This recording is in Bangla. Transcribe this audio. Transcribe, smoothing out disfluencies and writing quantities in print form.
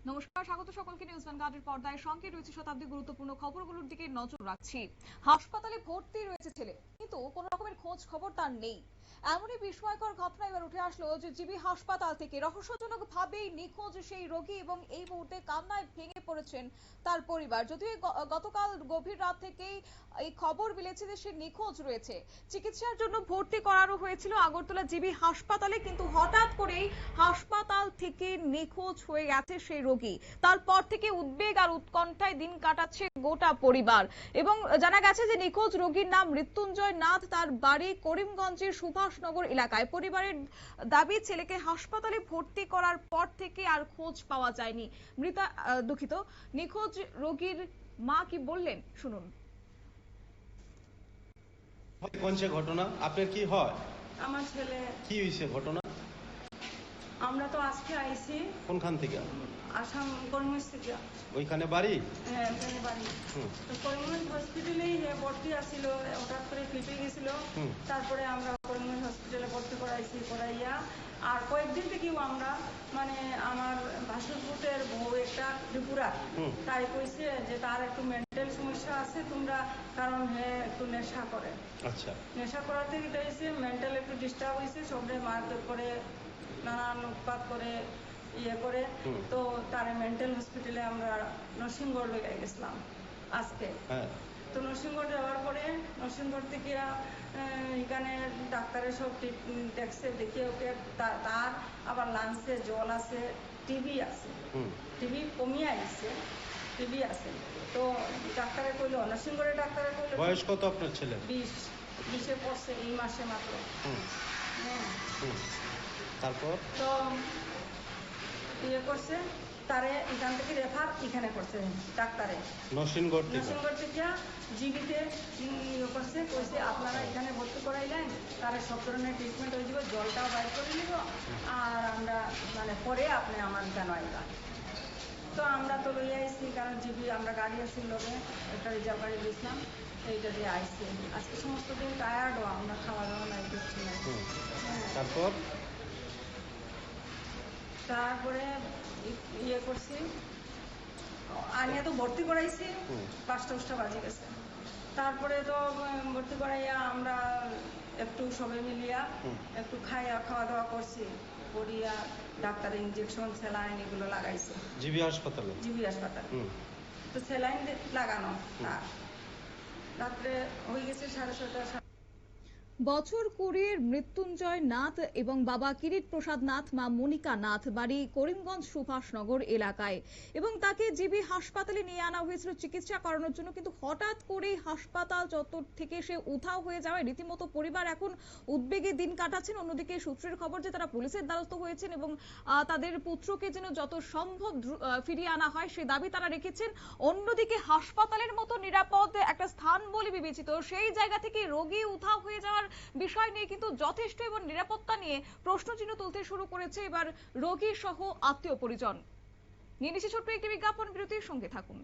নমস্কার, স্বাগত সকলকে নিউজ ভ্যানগার্ডের পর্দায়। সঙ্গে রয়েছে শতাব্দী। গুরুত্বপূর্ণ খবরগুলোর দিকে নজর রাখছি। হাসপাতালে ভর্তি রয়েছে ছেলে, কিন্তু কোন রকমের খোঁজ খবর তার নেই। এমনই বিস্ময়কর ঘটনা এবার উঠে আসলো যে জিবি হাসপাতাল থেকে রহস্যজনক ভাবেই নিখোঁজ সেই রোগী, এবং এই মুহূর্তে কান্নায় ভেঙে পড়েছেন তার পরিবার। যদিও গতকাল গভীর রাত থেকেই এই খবর মিলেছে যে সে নিখোঁজ রয়েছে। চিকিৎসার জন্য ভর্তি করানো হয়েছিল আগরতলা জিবি হাসপাতালে, কিন্তু হঠাৎ করেই হাসপাতাল থেকে নিখোঁজ হয়ে গেছে সেই রোগী। তারপর থেকে উদ্বেগ আর উৎকণ্ঠায় দিন কাটাচ্ছে গোটা পরিবার। এবং জানা গেছে যে নিখোঁজ রোগীর নাম মৃত্যুঞ্জয় নাথ, তার বাড়ি করিমগঞ্জের সুভাষনগর এলাকায়। পরিবারের দাবি, ছেলেকে হাসপাতালে ভর্তি করার পর থেকে আর খোঁজ পাওয়া যায়নি। নিখোঁজ রোগীর মা কি বললেন শুনুন। কোন সে ঘটনা? আপনার কি হয়? আমার ছেলে কি হয়েছে ঘটনা? আমরা তো আজকে আইছি। কোনখান থেকে? আসাম করিমগঞ্জ থেকে। ওইখানে বাড়ি? হ্যাঁ, ওখানে বাড়ি। তো করিমগঞ্জ হসপিটালেই ভর্তি আসছিল, হঠাৎ করে ফেটে গেছিল। তারপরে আমরা করিমগঞ্জ হসপিটালে ভর্তি করাইয়া আর কয়েকদিন থেকেও আমরা মানে আমার ভাসুরপুরের বউ একটা ত্রিপুরা, তাই কইছে যে তার একটু মেন্টাল সমস্যা আছে তোমরা, কারণ হ্যাঁ একটু নেশা করে। আচ্ছা, নেশা করাতে গেছে, মেন্টাল একটু ডিস্টার্ব হয়েছে, সবরে মারধর করে, নানান উৎপাত করে ইয়ে করে। তো তার মেন্টাল হসপিটালে আমরা নরসিংগড় লেগে গেছিলাম আজকে। তো নরসিংগড় যাওয়ার পরে নরসিংগড় থেকে এখানে ডাক্তারের সব দেখছে, দেখে ওকে তার আবার লাংসে জল আছে, টিবি আছে, টিবি কমিয়ে আসছে, টিবি আছে। তো ডাক্তারে কইলো, নরসিংগড়ের ডাক্তারে কইলো। বয়স কত আপনার ছেলে? 20-এ পড়ছে এই মাসে মাত্র। তারপর তো ইয়ে করছে, তারে এখান থেকে রেফার এখানে করছে ডাক্তারে নরসিংগড় থেকে জিবিতে ইয়ে করছে, কইছে আপনারা এখানে ভর্তি করাইলেন, তারা সব ধরনের ট্রিটমেন্ট হয়ে যাবে, জলটাও বাইর করে নিব, আর আমরা মানে পরে আপনি আমার কেন আইবা। তো আমরা তো লইয়া আইসি, কারণ জিবি আমরা গাড়ি আসছিল লোকে একটা রিজার্ভ গাড়ি দিয়েছিলাম, এইটা দিয়ে আইসি। আজকে সমস্ত দিন টায়ার্ডও, আমরা খাওয়া দাওয়া নাই করছি না। তারপরে ইয়ে করছি, আনিয়া তো ভর্তি করাইছি, 5টা বাজে গেছে। তারপরে তো ভর্তি করাইয়া আমরা একটু সবে মিলিয়া একটু খাওয়া দাওয়া করছি, করিয়া ডাক্তার ইঞ্জেকশন স্যালাইন এগুলো লাগাইছে জিবি হাসপাতাল। তো স্যালাইন লাগানো তার রাত্রে হয়ে গেছে 6:30। বছর 20-এর মৃত্যুঞ্জয় নাথ এবং বাবা কিরিট প্রসাদ নাথ, মা মনিকা নাথ, বাড়ি করিমগঞ্জ সুভাষনগর এলাকায়। এবং তাকে জিবি হাসপাতালে নিয়ে আনা হয়েছিল চিকিৎসা করানোর জন্য, কিন্তু হঠাৎ করেই হাসপাতাল চত্বর থেকে সে উধাও হয়ে যাওয়ায় রীতিমতো পরিবার এখন উদ্বেগে দিন কাটাচ্ছেন। অন্যদিকে সূত্রের খবর যে তারা পুলিশের দ্বারস্থ হয়েছেন এবং তাদের পুত্রকে যেন যত সম্ভব ফিরিয়ে আনা হয় সে দাবি তারা রেখেছেন। অন্যদিকে হাসপাতালের মতো নিরাপদ একটা স্থান বলে বিবেচিত সেই জায়গা থেকে রোগী উধাও হয়ে যাওয়ার বিষয় নিয়ে কিন্তু যথেষ্ট এবং নিরাপত্তা নিয়ে প্রশ্নচিহ্ন তুলতে শুরু করেছে এবার রোগী সহ আত্মীয় পরিজন। নিয়ে নিচ্ছে ছোট্ট একটি বিজ্ঞাপন বিরতির, সঙ্গে থাকুন।